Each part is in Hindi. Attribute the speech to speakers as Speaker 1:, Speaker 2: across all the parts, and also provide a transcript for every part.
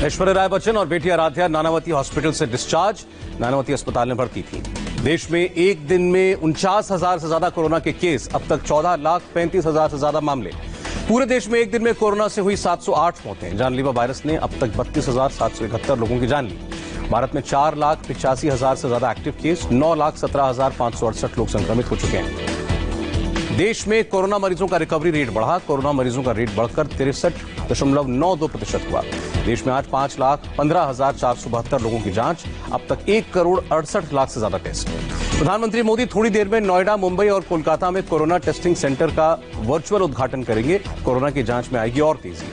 Speaker 1: ऐश्वर्या राय बच्चन और बेटी आराध्या नानावती हॉस्पिटल से डिस्चार्ज। नानावती अस्पताल में भर्ती थी। देश में एक दिन में 49,000 से ज्यादा कोरोना के केस, अब तक 14,35,000 से ज्यादा मामले। पूरे देश में एक दिन में कोरोना से हुई 708 मौतें। जानलेवा वायरस ने अब तक 32,771 लोगों की जान ली। भारत में 4,85,000 से ज्यादा एक्टिव केस, 9,17,568 लोग संक्रमित हो चुके हैं। देश में कोरोना मरीजों का रिकवरी रेट बढ़ा। कोरोना मरीजों का रेट बढ़कर 63.92% हुआ। देश में आज 5,15,472 लोगों की जांच, अब तक 1,68,00,000 से ज्यादा टेस्ट। प्रधानमंत्री मोदी थोड़ी देर में नोएडा, मुंबई और कोलकाता में कोरोना टेस्टिंग सेंटर का वर्चुअल उद्घाटन करेंगे। कोरोना की जांच में आएगी और तेजी।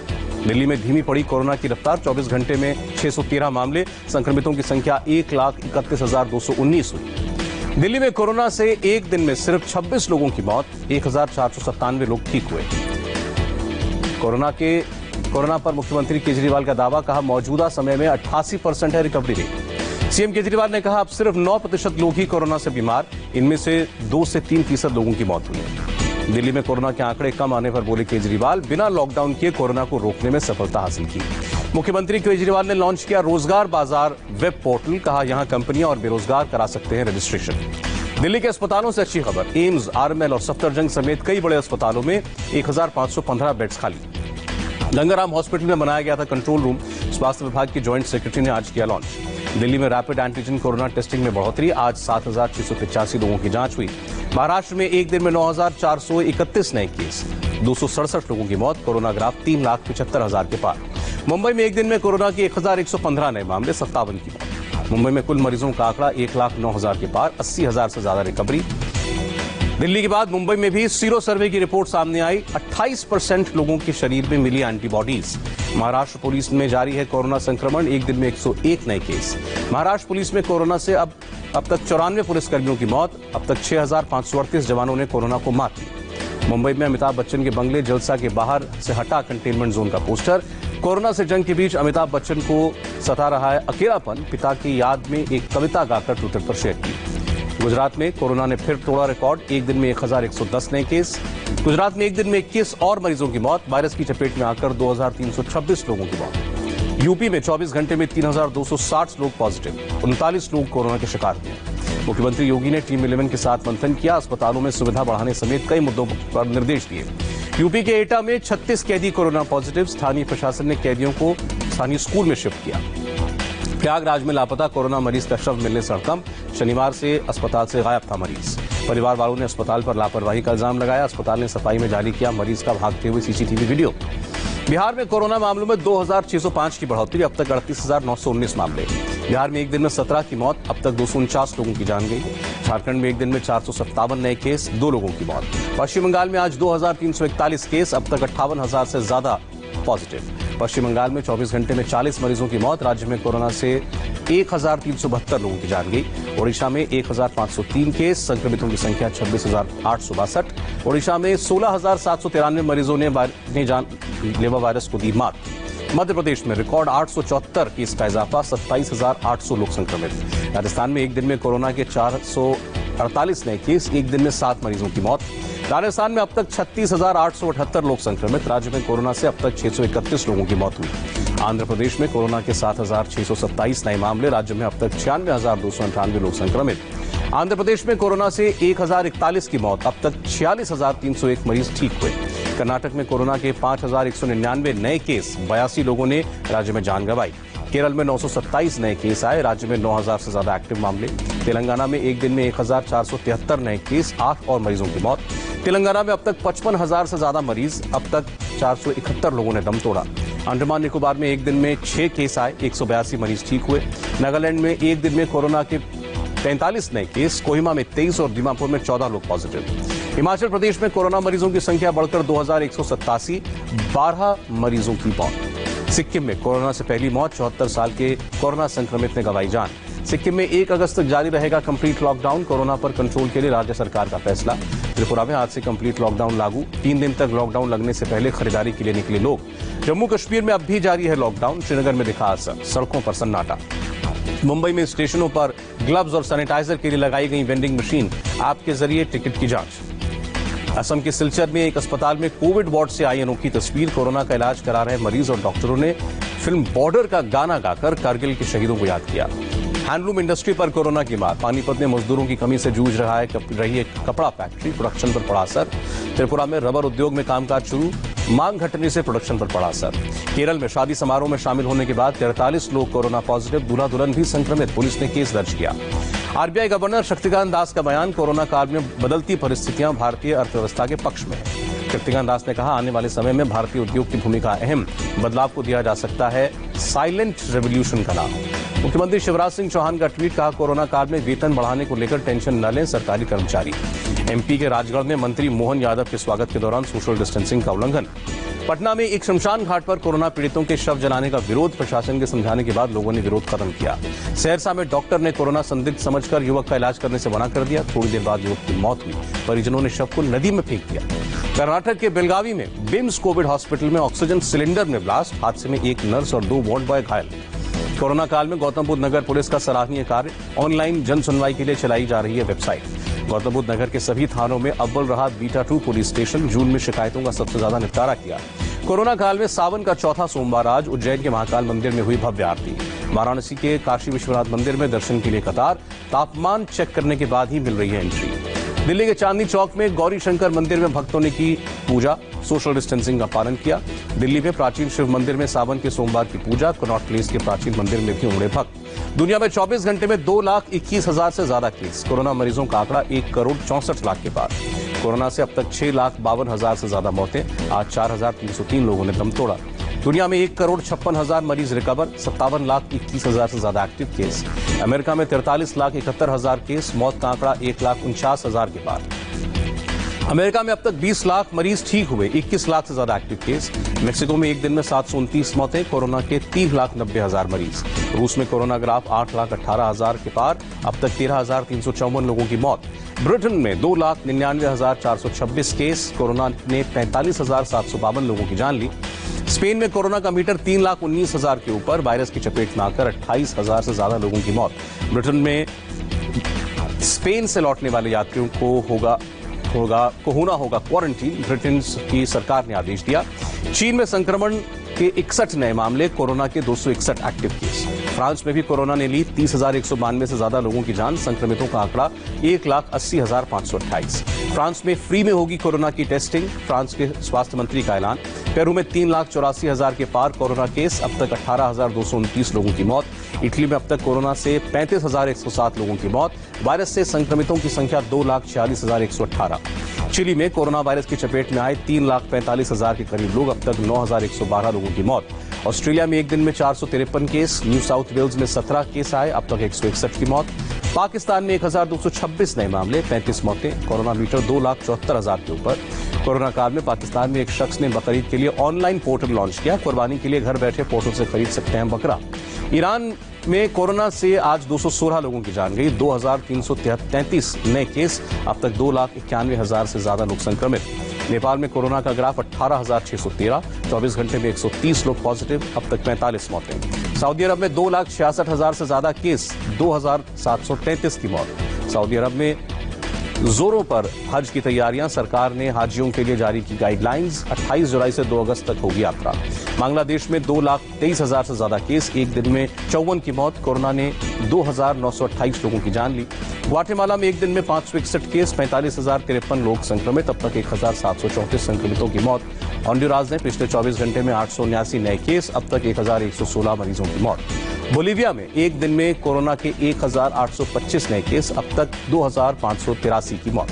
Speaker 1: दिल्ली में धीमी पड़ी कोरोना की रफ्तार। 24 घंटे में 613 मामले, संक्रमितों की संख्या 1,31,219 हुई। दिल्ली में कोरोना से एक दिन में सिर्फ 26 लोगों की मौत, 1,497 लोग ठीक हुए। कोरोना पर मुख्यमंत्री केजरीवाल का दावा, कहा मौजूदा समय में 88% है रिकवरी रेट। सीएम केजरीवाल ने कहा अब सिर्फ 9% लोग ही कोरोना से बीमार, इनमें से 2 से 3% लोगों की मौत हुई है। दिल्ली में कोरोना के आंकड़े कम आने पर बोले केजरीवाल, बिना लॉकडाउन किए कोरोना को रोकने में सफलता हासिल की। मुख्यमंत्री केजरीवाल ने लॉन्च किया रोजगार बाजार वेब पोर्टल, कहा यहां कंपनियां और बेरोजगार करा सकते हैं रजिस्ट्रेशन। दिल्ली के अस्पतालों से अच्छी खबर, एम्स, आरएमएल और सफदरजंग समेत कई बड़े अस्पतालों में 1,515 बेड्स खाली। गंगाराम हॉस्पिटल में बनाया गया था कंट्रोल रूम। स्वास्थ्य विभाग के ज्वाइंट सेक्रेटरी ने आज किया लॉन्च। दिल्ली में रैपिड एंटीजन कोरोना टेस्टिंग में बढ़ोतरी, आज 7,685 लोगों की जांच हुई। महाराष्ट्र में एक दिन में 9,431 नए केस, 267 लोगों की मौत। कोरोना ग्राफ 3,75,000 के पार। मुंबई में एक दिन में कोरोना की 1,115 नए मामले, 57 की मौत। मुंबई में कुल मरीजों का आंकड़ा 1,09,000 के पार, 80,000 से ज्यादा रिकवरी। दिल्ली के बाद मुंबई में भी सीरो सर्वे की रिपोर्ट सामने आई। 28% लोगों के शरीर में मिली एंटीबॉडीज। महाराष्ट्र पुलिस में जारी है कोरोना संक्रमण, एक दिन में 101 नए केस। महाराष्ट्र पुलिस में कोरोना से अब तक 94 पुलिसकर्मियों की मौत, अब तक 6,538 जवानों ने कोरोना को मात दी। मुंबई में अमिताभ बच्चन के बंगले जलसा के बाहर से हटा कंटेनमेंट जोन का पोस्टर। कोरोना से जंग के बीच अमिताभ बच्चन को सता रहा है अकेलापन, पिता की याद में एक कविता गाकर ट्विटर पर शेयर की। गुजरात में कोरोना ने फिर तोड़ा रिकॉर्ड, एक दिन में 1,110 नए केस। गुजरात में एक दिन में 21 और मरीजों की मौत, वायरस की चपेट में आकर 2,326 लोगों की मौत। यूपी में 24 घंटे में 3,260 लोग पॉजिटिव, 39 लोग कोरोना के शिकार हुए। मुख्यमंत्री योगी ने टीम 11 के साथ मंथन किया, अस्पतालों में सुविधा बढ़ाने समेत कई मुद्दों पर निर्देश दिए। यूपी के एटा में 36 कैदी कोरोना पॉजिटिव, स्थानीय प्रशासन ने कैदियों को स्थानीय स्कूल में शिफ्ट किया। प्रयागराज में लापता कोरोना मरीज का शव मिलने से हड़कंप, शनिवार से अस्पताल से गायब था मरीज। परिवार वालों ने अस्पताल पर लापरवाही का इल्जाम लगाया। अस्पताल ने सफाई में जारी किया मरीज का भागते हुए सीसीटीवी वीडियो। बिहार में कोरोना मामलों में 2,605 की बढ़ोतरी, अब तक 38,919 मामले। बिहार में एक दिन में 17 की मौत, अब तक 249 लोगों की जान गई। झारखंड में एक दिन में 457 नए केस, 2 लोगों की मौत। पश्चिम बंगाल में आज 2,341 केस, अब तक 58,000 से ज्यादा पॉजिटिव। पश्चिम बंगाल में 24 घंटे में 40 मरीजों की मौत। राज्य में कोरोना से 1,372 लोगों की जान गई। ओडिशा में 1,503 केस, संक्रमितों की संख्या 26,862। ओडिशा में 16,793 मरीजों ने जानलेवा वायरस को दी मात। मध्य प्रदेश में रिकॉर्ड 874 केस का इजाफा, 27,800 लोग संक्रमित। राजस्थान में एक दिन में कोरोना के 448 नए केस, एक दिन में 7 मरीजों की मौत। राजस्थान में अब तक 36,878 लोग संक्रमित। राज्य में कोरोना से अब तक 631 लोगों की मौत हुई। आंध्र प्रदेश में कोरोना के 7,627 नए मामले, राज्य में अब तक 96,298 लोग संक्रमित। आंध्र प्रदेश में कोरोना से 1,041 की मौत, अब तक 46,301 मरीज ठीक हुए। कर्नाटक में कोरोना के 5,199 नए केस, 82 लोगों ने राज्य में जान गंवाई। केरल में 927 नए केस आए, राज्य में 9,000 से ज्यादा एक्टिव मामले। तेलंगाना में एक दिन में 1,473 नए केस, 8 और मरीजों की मौत। तेलंगाना में अब तक 55,000 से ज्यादा मरीज, अब तक 471 लोगों ने दम तोड़ा। अंडमान निकोबार में एक दिन में 6 केस आए, 182 मरीज ठीक हुए। नागालैंड में एक दिन में कोरोना के 43 नए केस, कोहिमा में 23 और दीमापुर में 14 लोग पॉजिटिव। हिमाचल प्रदेश में कोरोना मरीजों की संख्या बढ़कर 2,187, 12 मरीजों की मौत। सिक्किम में कोरोना से पहली मौत, 74 साल के कोरोना संक्रमित ने गंवाई जान। सिक्किम में 1 अगस्त तक जारी रहेगा कंप्लीट लॉकडाउन, कोरोना पर कंट्रोल के लिए राज्य सरकार का फैसला। त्रिपुरा में आज से कंप्लीट लॉकडाउन लागू, 3 दिन तक लॉकडाउन लगने से पहले खरीदारी के लिए निकले लोग। जम्मू कश्मीर में अब भी जारी है लॉकडाउन, श्रीनगर में दिखा असर, सड़कों पर सन्नाटा। मुंबई में स्टेशनों पर ग्लव्स और सैनिटाइजर के लिए लगाई गई वेंडिंग मशीन, ऐप के जरिए टिकट की जांच। असम के सिलचर में एक अस्पताल में कोविड वार्ड से आई अनोखी तस्वीर। कोरोना का इलाज करा रहे मरीज और डॉक्टरों ने फिल्म बॉर्डर का गाना गाकर कारगिल के शहीदों को याद किया। हैंडलूम इंडस्ट्री पर कोरोना की मार। पानीपत में मजदूरों की कमी से जूझ रही है कपड़ा फैक्ट्री, प्रोडक्शन पर पड़ा असर। त्रिपुरा में रबर उद्योग में कामकाज शुरू, मांग घटने से प्रोडक्शन पर पड़ा असर। केरल में शादी समारोह में शामिल होने के बाद 43 लोग कोरोना पॉजिटिव, दूल्हा दुल्हन भी संक्रमित, पुलिस ने केस दर्ज किया। आरबीआई गवर्नर शक्तिकांत दास का बयान। कोरोना काल में बदलती परिस्थितियां भारतीय अर्थव्यवस्था के पक्ष में है। शक्तिकांत दास ने कहा, आने वाले समय में भारतीय उद्योग की भूमिका अहम, बदलाव को दिया जा सकता है साइलेंट रेवोल्यूशन का नाम। मुख्यमंत्री शिवराज सिंह चौहान का ट्वीट। कहा, कोरोना काल में वेतन बढ़ाने को लेकर टेंशन न लें सरकारी कर्मचारी। एमपी के राजगढ़ में मंत्री मोहन यादव के स्वागत के दौरान सोशल डिस्टेंसिंग का उल्लंघन। पटना में एक शमशान घाट पर कोरोना पीड़ितों के शव जलाने का विरोध। प्रशासन के समझाने के बाद लोगों ने विरोध खत्म किया। सहरसा में डॉक्टर ने कोरोना संदिग्ध समझकर युवक का इलाज करने से मना कर दिया। थोड़ी देर बाद युवक की मौत हुई। परिजनों ने शव को नदी में फेंक दिया। कर्नाटक के बेलगावी में बिम्स कोविड हॉस्पिटल में ऑक्सीजन सिलेंडर में ब्लास्ट। हादसे में एक नर्स और 2 वार्ड बॉय घायल। कोरोना काल में गौतम बुद्ध नगर पुलिस का सराहनीय कार्य। ऑनलाइन जन सुनवाई के लिए चलाई जा रही है वेबसाइट। गौतम बुद्ध नगर के सभी थानों में अव्वल रहा बीटा 2 पुलिस स्टेशन। जून में शिकायतों का सबसे ज्यादा निपटारा किया। कोरोना काल में सावन का चौथा सोमवार आज। उज्जैन के महाकाल मंदिर में हुई भव्य आरती। वाराणसी के काशी विश्वनाथ मंदिर में दर्शन के लिए कतार। तापमान चेक करने के बाद ही मिल रही है एंट्री। दिल्ली के चांदनी चौक में गौरी शंकर मंदिर में भक्तों ने की पूजा, सोशल डिस्टेंसिंग का पालन किया। दिल्ली में प्राचीन शिव मंदिर में सावन के सोमवार की पूजा। कनॉट प्लेस के प्राचीन मंदिर में भी उमड़े भक्त। दुनिया में 24 घंटे में 2,21,000 से ज्यादा केस। कोरोना मरीजों का आंकड़ा 1,64,00,000 के पार। कोरोना से अब तक 6,52,000 से ज्यादा मौतें। आज 4,303 लोगों ने दम तोड़ा। दुनिया में 1,56,000 मरीज रिकवर। 57,21,000 से ज्यादा एक्टिव केस। अमेरिका में 43,71,000 केस। मौत का आंकड़ा 1,49,000 के पार। अमेरिका में अब तक 20 लाख मरीज ठीक हुए। 21 लाख से ज्यादा एक्टिव केस। मेक्सिको में एक दिन में 729 मौतें। कोरोना के 3,90,000 मरीज। रूस में कोरोना ग्राफ 8,18,000 के पार। अब तक 13,354 लोगों की मौत। ब्रिटेन में 2,99,426 केस। कोरोना ने 45,752 लोगों की जान ली। स्पेन में कोरोना का मीटर 3,19,000 के ऊपर। वायरस की चपेट में आकर 28,000 से ज्यादा लोगों की मौत। ब्रिटेन में स्पेन से लौटने वाले यात्रियों को होना होगा क्वारंटीन। ब्रिटेन की सरकार ने आदेश दिया। चीन में संक्रमण के 61 नए मामले। कोरोना के 261 एक्टिव केस। फ्रांस में भी कोरोना ने ली 30,192 से ज्यादा लोगों की जान। संक्रमितों का आंकड़ा 1,80,528। फ्रांस में फ्री में होगी कोरोना की टेस्टिंग। फ्रांस के स्वास्थ्य मंत्री का ऐलान। पेरू में 3,84,000 के पार कोरोना केस। अब तक 18,229 लोगों की मौत। इटली में अब तक कोरोना से 35,107 लोगों की मौत। वायरस से संक्रमितों की संख्या 2,46,118। चिली में कोरोना वायरस की चपेट में आए 3,45,000 के करीब लोग। अब तक 9,112 लोगों की मौत। ऑस्ट्रेलिया में एक दिन में 453 केस। न्यू साउथ वेल्स में 17 केस आए। अब तक 161 की मौत। पाकिस्तान में 1,226 नए मामले, 35 मौतें। कोरोना मीटर 2,74,000 के ऊपर। कोरोना काल में पाकिस्तान में एक शख्स ने बकरीद के लिए ऑनलाइन पोर्टल लॉन्च किया। कुर्बानी के लिए घर बैठे पोर्टल से खरीद सकते हैं बकरा। ईरान में कोरोना से आज 216 लोगों की जान गई। 2,333 नए केस। अब तक 2,91,000 से ज्यादा लोग संक्रमित। नेपाल में कोरोना का ग्राफ 18,613। 24 घंटे में 130 लोग पॉजिटिव। अब तक 45 मौतें। सऊदी अरब में 2,66,000 से ज्यादा केस। 2,733 की मौत। सऊदी अरब में जोरों पर हज की तैयारियां। सरकार ने हाजियों के लिए जारी की गाइडलाइंस। 28 जुलाई से 2 अगस्त तक होगी यात्रा। बांग्लादेश में 2,23,000 से ज्यादा केस। एक दिन में 54 की मौत। कोरोना ने 2,928 लोगों की जान ली। ग्वाटेमाला में एक दिन में 561 केस। 45,053 लोग संक्रमित। अब तक 1,734 संक्रमितों की मौत। होंडुरास ने पिछले 24 घंटे में 879 नए केस। अब तक 1,116 मरीजों की मौत। बोलीविया में एक दिन में कोरोना के 1,825 नए केस। अब तक 2,583 की मौत।